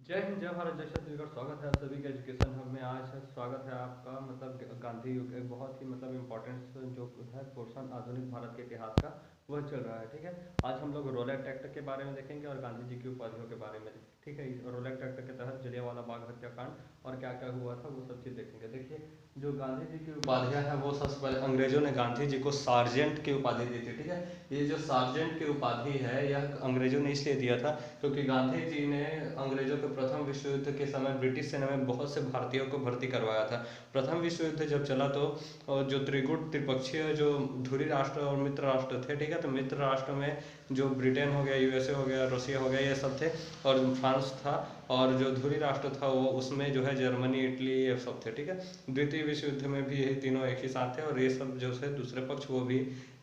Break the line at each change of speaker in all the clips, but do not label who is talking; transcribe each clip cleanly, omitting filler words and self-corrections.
जय हिंद, जय भारत, जय छत्तीसगढ़। स्वागत है आप सभी के एजुकेशन हब में। आज है स्वागत है आपका गांधी युग, एक बहुत ही इम्पोर्टेंट जो है पोर्शन आधुनिक भारत के इतिहास का, वह चल रहा है। ठीक है, आज हम लोग रोलेट एक्ट के बारे में देखेंगे और गांधी जी की उपाधियों के बारे में। ठीक है, इस रोलेट एक्ट के तहत जलियांवाला बाग हत्याकांड और क्या क्या हुआ था वो सब चीज़ देखेंगे। देखिए, जो गांधी जी की उपाधियां हैं वो सबसे पहले अंग्रेजों ने गांधी जी को सार्जेंट की उपाधि दी थी। ठीक है, ये जो सार्जेंट की उपाधि है यह अंग्रेजों ने इसलिए दिया था क्योंकि गांधी जी ने अंग्रेजों के प्रथम विश्व युद्ध के समय ब्रिटिश सेना में बहुत से भारतीयों को भर्ती करवाया था। प्रथम विश्व युद्ध जब चला तो जो त्रिपक्षीय जो धुरी राष्ट्र और मित्र राष्ट्र थे, ठीक है, तो मित्र राष्ट्र में जो ब्रिटेन हो गया, यूएसए हो गया, रशिया हो गया, ये सब थे, और फ्रांस था, और जो धुरी राष्ट्र था वो उसमें जो है जर्मनी, इटली, ये सब थे। ठीक है, द्वितीय विश्व युद्ध में भी यही तीनों एक ही साथ थे और ये सब जो है दूसरे पक्ष वो भी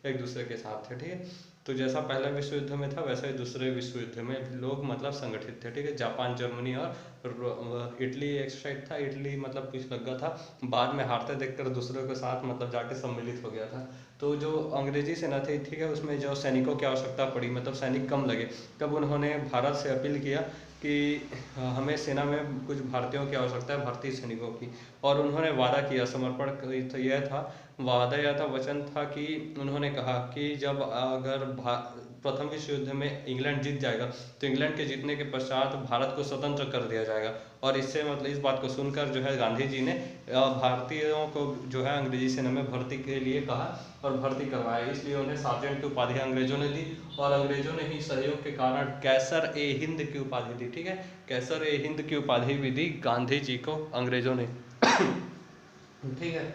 एक दूसरे के साथ थे। ठीक है, तो जैसा पहला विश्व युद्ध में था वैसा ही दूसरे विश्व युद्ध में लोग मतलब संगठित थे। ठीक है, जापान, जर्मनी और इटली एक साइड था। इटली मतलब कुछ लगा था, बाद में हारते देखकर दूसरों के साथ मतलब जाके सम्मिलित हो गया था। तो जो अंग्रेजी सेना थी, ठीक है, उसमें जो सैनिकों की आवश्यकता पड़ी, मतलब सैनिक कम लगे, तब उन्होंने भारत से अपील किया कि हमें सेना में कुछ भारतीयों की आवश्यकता है, भारतीय सैनिकों की। और उन्होंने वादा किया, समर्पण तो यह था, वादा या था, वचन था कि उन्होंने कहा कि जब अगर प्रथम विश्व युद्ध में इंग्लैंड जीत जाएगा तो इंग्लैंड के जीतने के पश्चात भारत को स्वतंत्र कर दिया जाएगा। और इससे मतलब इस बात को सुनकर जो है गांधी जी ने भारतीयों को जो है अंग्रेजी सेना में भर्ती के लिए कहा और भर्ती करवाया। इसलिए उन्हें सार्जेंट की उपाधि अंग्रेजों ने दी और अंग्रेजों ने ही सहयोग के कारण कैसर ए हिंद की उपाधि दी। ठीक है, कैसर ए हिंद की उपाधि भी दी गांधी जी को अंग्रेजों ने। ठीक है,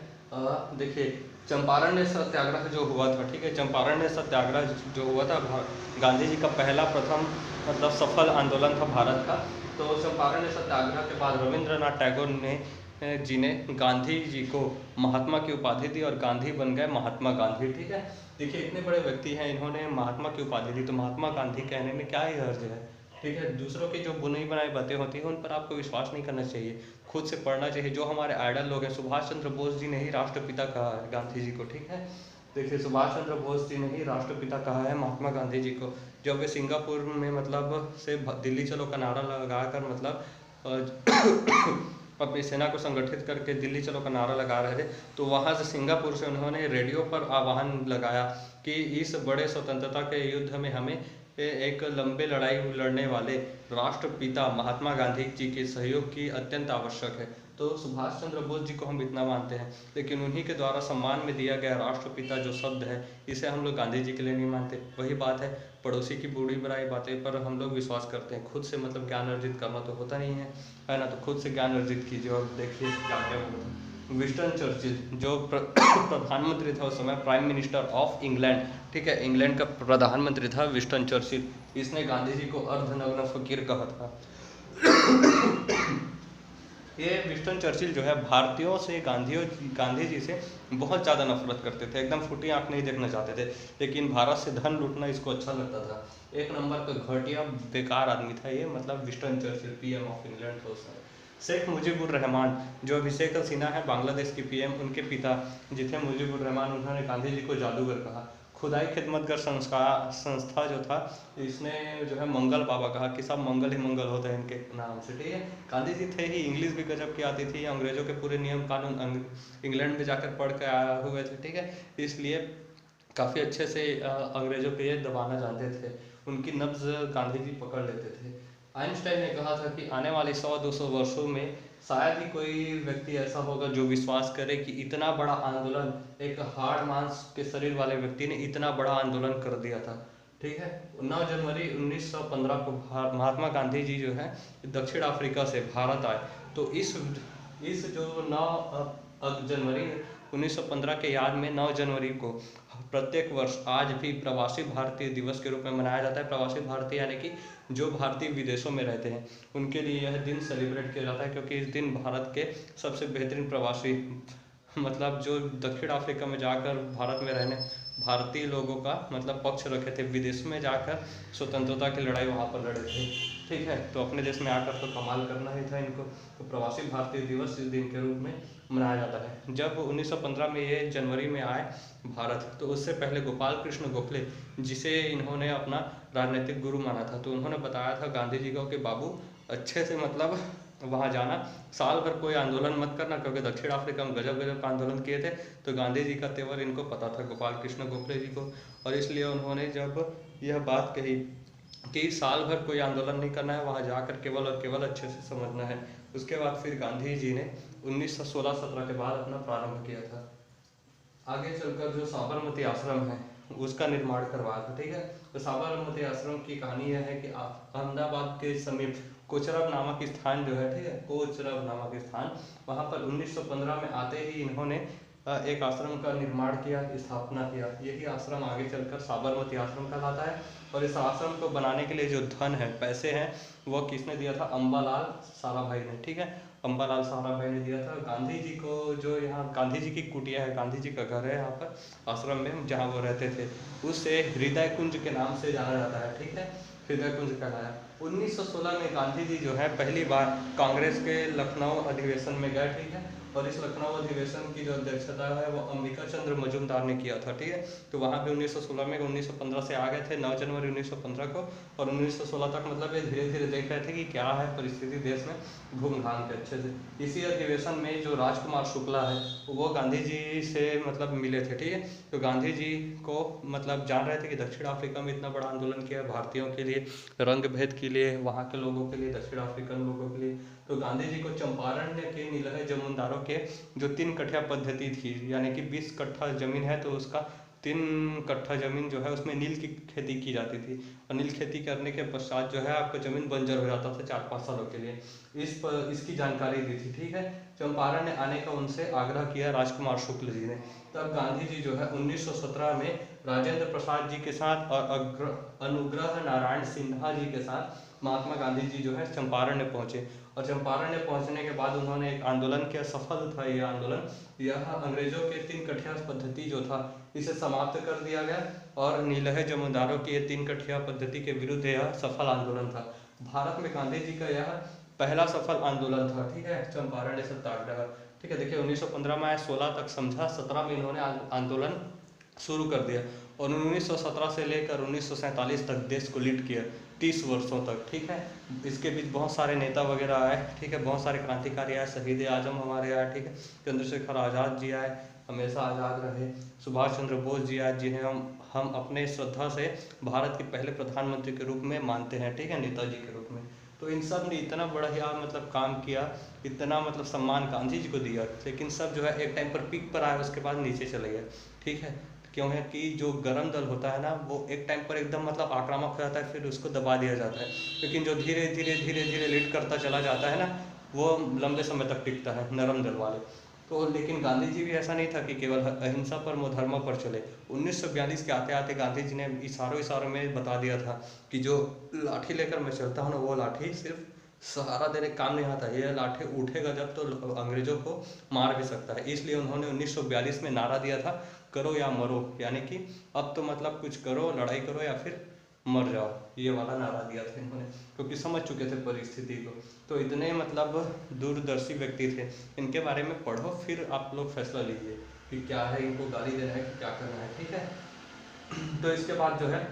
देखिए, चंपारण सत्याग्रह जो हुआ था, ठीक है, चंपारण सत्याग्रह जो हुआ था गांधी जी का पहला प्रथम मतलब सफल आंदोलन था भारत का। तो चंपारण सत्याग्रह के बाद रविंद्रनाथ टैगोर ने गांधी जी को महात्मा की उपाधि दी और गांधी बन गए महात्मा गांधी। ठीक है, देखिए, इतने बड़े व्यक्ति हैं, इन्होंने महात्मा की उपाधि दी, तो महात्मा गांधी कहने में क्या ही हर्ज है। ठीक है, दूसरों की जो बुनी बनाई बातें होती हैं उन पर आपको विश्वास नहीं करना चाहिए, खुद से पढ़ना चाहिए। जो हमारे आइडल लोग हैं, सुभाष चंद्र बोस जी ने ही राष्ट्रपिता कहा है गांधी जी को। ठीक है, देखिए, सुभाष चंद्र बोस जी ने ही राष्ट्रपिता कहा है महात्मा गांधी जी को। जब वे सिंगापुर में मतलब से दिल्ली चलो का नारा लगाकर मतलब अपनी सेना को संगठित करके दिल्ली चलो का नारा लगा रहे थे, तो वहाँ से सिंगापुर से उन्होंने रेडियो पर आह्वान लगाया कि इस बड़े स्वतंत्रता के युद्ध में हमें एक लंबे लड़ाई लड़ने वाले राष्ट्रपिता महात्मा गांधी जी के सहयोग की अत्यंत आवश्यक है। तो सुभाष चंद्र बोस जी को हम इतना मानते हैं, लेकिन उन्हीं के द्वारा सम्मान में दिया गया राष्ट्रपिता जो शब्द है, इसे हम लोग गांधी जी के लिए नहीं मानते। वही बात है, पड़ोसी की बूढ़ी बड़ाई बातें पर हम लोग विश्वास करते हैं, खुद से मतलब ज्ञान अर्जित करना तो होता नहीं है ना। तो खुद से ज्ञान अर्जित कीजिए और देखिए क्या क्या होता है। विंस्टन चर्चिल जो प्रधानमंत्री था उस समय, प्राइम मिनिस्टर ऑफ इंग्लैंड, ठीक है, इंग्लैंड का प्रधानमंत्री था विंस्टन चर्चिल, इसने गांधी जी को अर्धनग्न फकीर कहा था। ये विंस्टन चर्चिल जो है भारतीयों से गांधी जी से बहुत ज़्यादा नफरत करते थे, एकदम फूटी आंख नहीं देखना चाहते थे, लेकिन भारत से धन लूटना इसको अच्छा लगता था। एक नंबर का घटिया बेकार आदमी था ये, मतलब Winston Churchill PM of England था उस समय। शेख मुजीबुर रहमान जो अभिषेक हसीना है बांग्लादेश की पीएम, उनके पिता जिथे मुजीबुर रहमान, उन्होंने गांधी जी को जादूगर कहा। खुदाई खिदमतगर संस्था जो था, इसने जो है मंगल बाबा कहा कि सब मंगल ही मंगल होता है इनके नाम से। ठीक है, गांधी जी थे ही, इंग्लिश भी गजब की आती थी, अंग्रेजों के पूरे नियम कानून इंग्लैंड में जाकर पढ़ के आए हुए थे। ठीक है, इसलिए काफ़ी अच्छे से अंग्रेजों पे ये दबाना जानते थे, उनकी नब्ज गांधी जी पकड़ लेते थे। आइंस्टाइन ने कहा था कि आने वाले 100-200 वर्षों में शायद ही कोई व्यक्ति ऐसा होगा जो विश्वास करे कि इतना बड़ा आंदोलन, एक हार्ड मांस के शरीर वाले व्यक्ति ने इतना बड़ा आंदोलन कर दिया था। ठीक है, 9 जनवरी 1915 को महात्मा गांधी जी जो है दक्षिण अफ्रीका से भारत आए। तो इस जो 9 जनवरी 1915 के याद में 9 जनवरी को प्रत्येक वर्ष आज भी प्रवासी भारतीय दिवस के रूप में मनाया जाता है। प्रवासी भारतीय यानी कि जो भारतीय विदेशों में रहते हैं उनके लिए यह दिन सेलिब्रेट किया जाता है, क्योंकि इस दिन भारत के सबसे बेहतरीन प्रवासी मतलब जो दक्षिण अफ्रीका में जाकर भारत में रहने भारतीय लोगों का मतलब पक्ष रखे थे, विदेश में जाकर स्वतंत्रता की लड़ाई वहाँ पर लड़े थे। ठीक है, तो अपने देश में आकर तो कमाल करना ही था इनको, तो प्रवासी भारतीय दिवस इस दिन के रूप में मनाया जाता है। जब 1915 में ये जनवरी में आए भारत, तो उससे पहले गोपाल कृष्ण गोखले, जिसे इन्होंने अपना राजनीतिक गुरु माना था, तो उन्होंने बताया था गांधी जी को कि बाबू अच्छे से मतलब वहाँ जाना, साल भर कोई आंदोलन मत करना, क्योंकि दक्षिण अफ्रीका में गजब गजब का आंदोलन किए थे। तो गांधी जी का तेवर इनको पता था, गोपाल कृष्ण गोखले जी को, और इसलिए उन्होंने जब यह बात कही कि साल भर कोई आंदोलन नहीं करना है, वहाँ जाकर केवल और केवल अच्छे से समझना है। उसके बाद फिर गांधी जी ने 1916-17 के बाद अपना प्रारंभ किया था। आगे चलकर जो साबरमती आश्रम है उसका निर्माण करवाया था, ठीक है। तो साबरमती आश्रम की कहानी यह है कि अहमदाबाद के समीप कोचरब नामक स्थान जो है, ठीक है, कोचरब नामक स्थान, वहाँ पर 1915 में आते ही इन्होंने एक आश्रम का निर्माण किया, स्थापना किया। यही आश्रम आगे चलकर साबरमती आश्रम कहलाता है। और इस आश्रम को बनाने के लिए जो धन है, पैसे हैं, वो किसने दिया था? अंबालाल साराभाई ने, ठीक है, अंबालाल साराभाई ने दिया था। गांधी जी को जो यहाँ गांधी जी की कुटिया है, गांधी जी का घर है यहाँ पर आश्रम में जहाँ वो रहते थे, उसे हृदय कुंज के नाम से जाना जाता है, ठीक है, हृदय कुंज कहलाया। 1916 में गांधी जी जो है पहली बार कांग्रेस के लखनऊ अधिवेशन में गए, ठीक है, और इस लखनऊ अधिवेशन की जो अध्यक्षता है वो अंबिका चंद्र मजूमदार ने किया था, ठीक है। तो वहाँ पे 1916 में 1915 से आ गए थे, 9 जनवरी 1915 को, और 1916 तक मतलब ये धीरे धीरे देख रहे थे कि क्या है परिस्थिति देश में, घूम घाम के अच्छे से। इसी अधिवेशन में जो राजकुमार शुक्ला है वो गांधी जी से मतलब मिले थे, ठीक है। तो गांधी जी को मतलब जान रहे थे कि दक्षिण अफ्रीका में इतना बड़ा आंदोलन किया भारतीयों के लिए, रंग भेद के लिए, वहाँ के लोगों के लिए, दक्षिण अफ्रीकन लोगों के लिए। तो गांधी जी को चंपारण के नीलहे जमींदारों के जो 3 कट्ठा पद्धति थी, यानी कि 20 कट्ठा जमीन है तो उसका 3 कट्ठा जमीन जो है उसमें नील की खेती की जाती थी, और नील खेती करने के पश्चात जो है आपका जमीन बंजर हो जाता था 4-5 सालों के लिए। इसकी जानकारी दी थी, ठीक है। चंपारण ने आने का उनसे आग्रह किया राजकुमार शुक्ल जी ने। तब गांधी जी जो है 1917 में राजेंद्र प्रसाद जी के साथ और अनुग्रह नारायण सिन्हा जी के साथ महात्मा गांधी जी जो है चंपारण में पहुंचे, और चंपारण में पहुंचने के बाद उन्होंने एक आंदोलन किया, सफल था यह आंदोलन। यह अंग्रेजों के 3 कट्ठा पद्धति जो था इसे समाप्त कर दिया गया, और नीलहे जमींदारों की ये 3 कट्ठा पद्धति के विरुद्ध यह सफल आंदोलन था। भारत में गांधी जी का यह पहला सफल आंदोलन था, ठीक है, चंपारण सत्याग्रह, ठीक है। देखिए 1915 में आए, 16 तक समझा, 17 में इन्होंने आंदोलन शुरू कर दिया, और 1917 से लेकर 1947 तक देश को लीड किया 30 वर्षों तक, ठीक है। इसके बीच बहुत सारे नेता वगैरह आए, ठीक है, बहुत सारे क्रांतिकारी आए, शहीद आजम हमारे आए, ठीक है, चंद्रशेखर आज़ाद जी आए, हमेशा आज़ाद रहे, सुभाष चंद्र बोस जी आए, जिन्हें हम अपने श्रद्धा से भारत के पहले प्रधानमंत्री के रूप में मानते हैं, ठीक है, नेताजी के रूप में। तो इन सब ने इतना बढ़िया मतलब काम किया, इतना मतलब सम्मान गांधी जी को दिया, लेकिन सब जो है एक टाइम पर पीक पर आया, उसके बाद नीचे चले गए, ठीक है। क्यों है कि जो गरम दल होता है ना, वो एक टाइम पर एकदम मतलब आक्रामक हो जाता है, फिर उसको दबा दिया जाता है, लेकिन जो धीरे धीरे धीरे धीरे लीड करता चला जाता है ना, वो लंबे समय तक टिकता है, नरम दल वाले। तो लेकिन गांधी जी भी ऐसा नहीं था कि केवल अहिंसा पर धर्म पर चले। 1942 के आते आते गांधी जी ने इशारों में बता दिया था कि जो लाठी लेकर मैं चलता हूँ ना, वो लाठी सिर्फ सहारा देने काम नहीं आता, ये लाठी उठेगा जब तो अंग्रेजों को मार भी सकता है। इसलिए उन्होंने 1942 में नारा दिया था, करो या मरो, यानी कि अब तो मतलब कुछ करो, लड़ाई करो या फिर मर जाओ, ये वाला नारा दिया था इन्होंने, क्योंकि समझ चुके थे परिस्थिति को। तो इतने मतलब दूरदर्शी व्यक्ति थे, इनके बारे में पढ़ो, फिर आप लोग फैसला लीजिए कि क्या है, इनको गाली देना है कि क्या करना है, ठीक है। तो इसके बाद जो है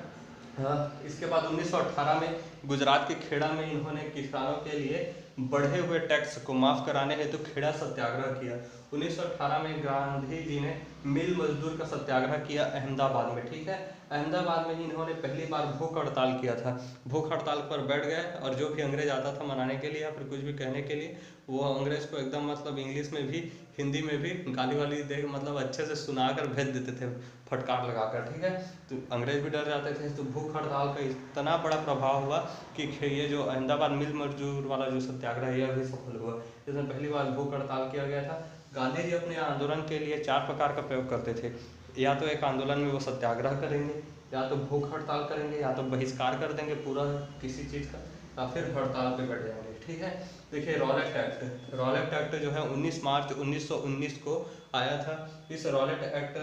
इसके बाद 1918 में गुजरात के खेड़ा में इन्होंने किसानों के लिए बढ़े हुए टैक्स को माफ कराने हेतु खेड़ा सत्याग्रह किया। 1918 में गांधी जी ने मिल मजदूर का सत्याग्रह किया अहमदाबाद में, ठीक है। अहमदाबाद में ही इन्होंने पहली बार भूख हड़ताल किया था। भूख हड़ताल पर बैठ गए, और जो भी अंग्रेज आता था मनाने के लिए या फिर कुछ भी कहने के लिए, वो अंग्रेज को एकदम मतलब इंग्लिश में भी हिंदी में भी गाली वाली दे मतलब अच्छे से सुनाकर भेज देते थे, फटकार लगाकर, ठीक है। तो अंग्रेज भी डर जाते थे। तो भूख हड़ताल का इतना बड़ा प्रभाव हुआ कि ये जो अहमदाबाद मिल मजदूर वाला जो सत्याग्रह है, यह भी सफल हुआ, जिसमें पहली बार भूख हड़ताल किया गया था। गांधी जी अपने आंदोलन के लिए 4 प्रकार का प्रयोग करते थे। या तो एक आंदोलन में वो सत्याग्रह करेंगे, या तो भूख हड़ताल करेंगे, या तो बहिष्कार कर देंगे पूरा किसी चीज़ का, या फिर हड़ताल पे बैठ जाएंगे, ठीक है। देखिए रॉलेट एक्ट जो है 19 मार्च 1919 को आया था। इस रॉलेट एक्ट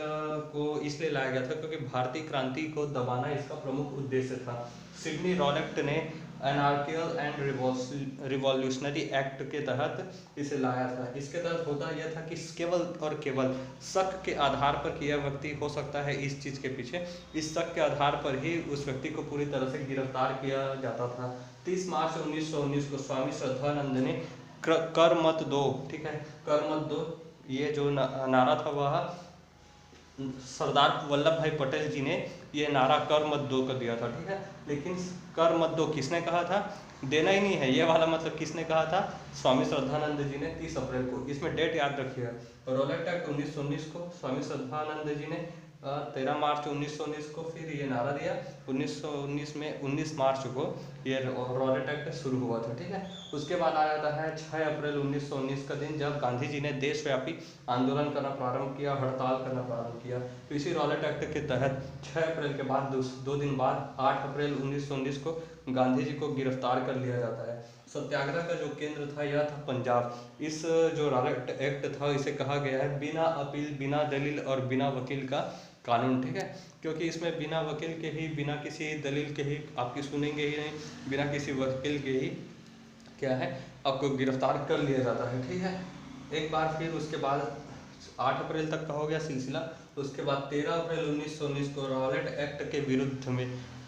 को इसलिए लाया गया था क्योंकि भारतीय क्रांति को दबाना इसका प्रमुख उद्देश्य था। सिडनी रॉलेट ने एनार्कियल एंड रिवॉल्यूशनरी एक्ट के तहत इसे लाया था। इसके तहत होता यह था कि केवल और केवल शक के आधार पर कि यह व्यक्ति हो सकता है इस चीज़ के पीछे, इस शक के आधार पर ही उस व्यक्ति को पूरी तरह से गिरफ्तार किया जाता था। 30 मार्च 1919 को स्वामी श्रद्धानंद ने कर मत दो, ठीक है, कर मत दो, ये जो नारा था वह सरदार वल्लभ भाई पटेल जी ने ये नारा कर मत दो कर दिया था, ठीक है। लेकिन कर मत दो किसने कहा था? देना ही नहीं है ये वाला मतलब किसने कहा था? स्वामी श्रद्धानंद जी ने 30 अप्रैल को। इसमें डेट याद रखिएगा। रॉलेट एक्ट 1919 को स्वामी श्रद्धानंद जी ने 13 मार्च 1919 को फिर ये नारा दिया। 1919 में 19 मार्च को ये रॉलेट एक्ट शुरू हुआ था, ठीक है। उसके बाद आ जाता है 6 अप्रैल 1919 का दिन, जब गांधी जी ने देशव्यापी आंदोलन करना प्रारंभ किया, हड़ताल करना प्रारंभ किया। तो इसी रॉलेट एक्ट के तहत 6 अप्रैल के बाद 2 दिन बाद 8 अप्रैल 1919 को गांधी जी को गिरफ्तार कर लिया जाता है। सत्याग्रह का जो केंद्र था यह था पंजाब। इस जो रॉलेट एक्ट था इसे कहा गया है बिना अपील, बिना दलील और बिना वकील का कानून, ठीक है। क्योंकि इसमें बिना वकील के ही, बिना किसी दलील के ही आपकी सुनेंगे ही नहीं, बिना किसी वकील के ही क्या है आपको गिरफ्तार कर लिया जाता है, ठीक है। एक बार फिर उसके बाद 8 अप्रैल तक का हो गया सिलसिला। उसके बाद 13 अप्रैल 1919 को रॉलेट एक्ट के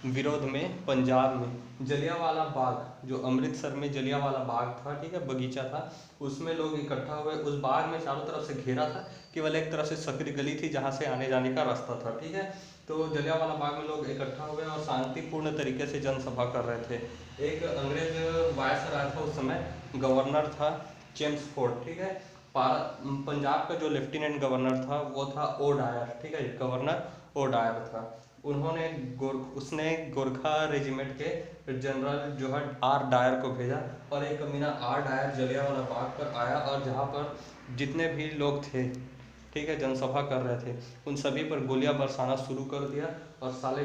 विरोध में पंजाब में जलियांवाला बाग, जो अमृतसर में जलियांवाला बाग था, ठीक है, बगीचा था, उसमें लोग इकट्ठा हुए। उस बाग में चारों तरफ से घेरा था, केवल एक तरफ से सकरी गली थी जहाँ से आने जाने का रास्ता था, ठीक है। तो जलियांवाला बाग में लोग इकट्ठा हुए और शांतिपूर्ण तरीके से जनसभा कर रहे थे। एक अंग्रेज वायसराय था उस समय, गवर्नर था चेम्सफोर्ड, ठीक है। पंजाब का जो लेफ्टिनेंट गवर्नर था वो था ओ डायर, ठीक है, गवर्नर ओ डायर था। उसने गोरखा रेजिमेंट के जनरल जो है आर डायर को भेजा और एक कमीना आर डायर जलियांवाला बाग पर आया और जहाँ पर जितने भी लोग थे, ठीक है, जनसभा कर रहे थे, उन सभी पर गोलियां बरसाना शुरू कर दिया। और साले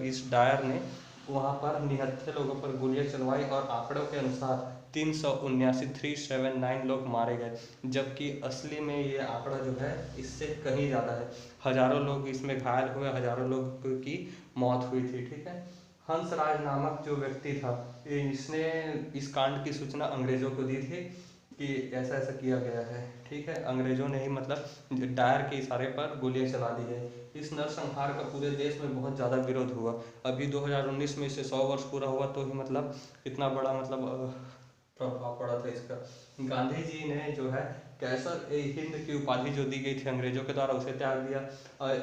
इस डायर ने वहाँ पर निहत्थे लोगों पर गोलियां चलवाई और आंकड़ों के अनुसार 379 लोग मारे गए, जबकि असली में ये आंकड़ा जो है इससे कहीं ज़्यादा है। हजारों लोग इसमें घायल हुए, हजारों लोग की मौत हुई थी, ठीक है। हंसराज नामक जो व्यक्ति था, इसने इस कांड की सूचना अंग्रेजों को दी थी कि ऐसा ऐसा किया गया है, ठीक है। अंग्रेजों ने ही मतलब डायर के इशारे पर गोलियां चला दी है। इस नरसंहार का पूरे देश में बहुत ज़्यादा विरोध हुआ। अभी 2019 में इसे 100 वर्ष पूरा हुआ तो ही मतलब इतना बड़ा मतलब प्रभाव पड़ा था इसका। गांधी जी ने जो है कैसर ए हिंद की उपाधि जो दी गई थी अंग्रेजों के द्वारा उसे त्याग दिया,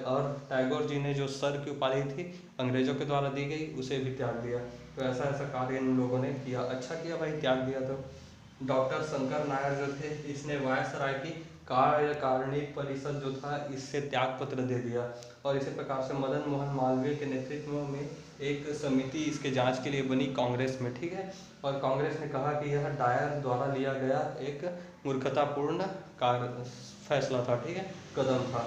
और टैगोर जी ने जो सर की उपाधि थी अंग्रेजों के द्वारा दी गई उसे भी त्याग दिया। तो ऐसा ऐसा कार्य इन लोगों ने किया। अच्छा किया भाई त्याग दिया। तो डॉक्टर शंकर नायर जो थे, इसने वायसराय की कार्यकारिणी परिषद जो था इससे त्याग पत्र दे दिया। और इसी प्रकार से मदन मोहन मालवीय के नेतृत्व में एक समिति इसके जांच के लिए बनी कांग्रेस में, ठीक है। और कांग्रेस ने कहा कि यह डायर द्वारा लिया गया एक मूर्खतापूर्ण कार्य फैसला था, ठीक है, कदम था।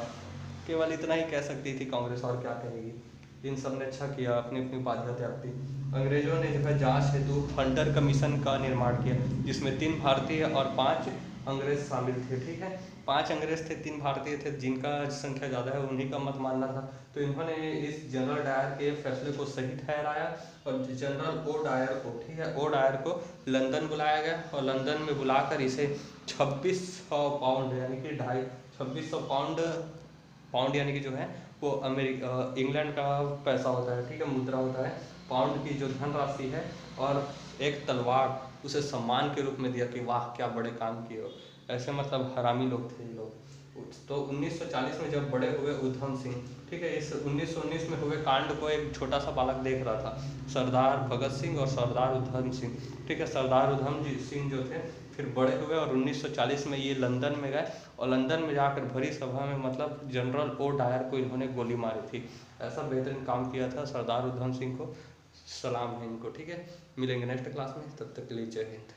केवल इतना ही कह सकती थी कांग्रेस, और क्या कहेगी। इन सब ने अच्छा किया, अपनी अपनी उपाधियां त्याग दी। अंग्रेजों ने जो है जांच हेतु हंटर कमीशन का निर्माण किया, जिसमें 3 भारतीय और 5 अंग्रेज शामिल थे, ठीक है। 5 अंग्रेज थे, 3 भारतीय थे, जिनका संख्या ज़्यादा है उन्हीं का मत मानना था। तो इन्होंने इस जनरल डायर के फैसले को सही ठहराया और जनरल ओ डायर को, ठीक है, ओ डायर को लंदन बुलाया गया और लंदन में बुलाकर इसे 2600 पाउंड यानी कि 2600 पाउंड यानी कि जो है वो इंग्लैंड का पैसा होता है, ठीक है, मुद्रा होता है। पाउंड की जो धनराशि है और एक तलवार उसे सम्मान के रूप में दिया कि वाह क्या बड़े काम किए हो। ऐसे मतलब हरामी लोग थे ये लोग। तो 1940 में जब बड़े हुए उधम सिंह, ठीक है, इस 1919 में हुए कांड को एक छोटा सा बालक देख रहा था, सरदार भगत सिंह और सरदार उधम सिंह, ठीक है। सरदार उधम सिंह जो थे फिर बड़े हुए और 1940 में ये लंदन में गए और लंदन में जाकर भरी सभा में मतलब जनरल ओ डायर को इन्होंने गोली मारी थी। ऐसा बेहतरीन काम किया था सरदार उधम सिंह को, सलाम है इनको, ठीक है। मिलेंगे नेक्स्ट क्लास में, तब तक के लिए जय हिंद।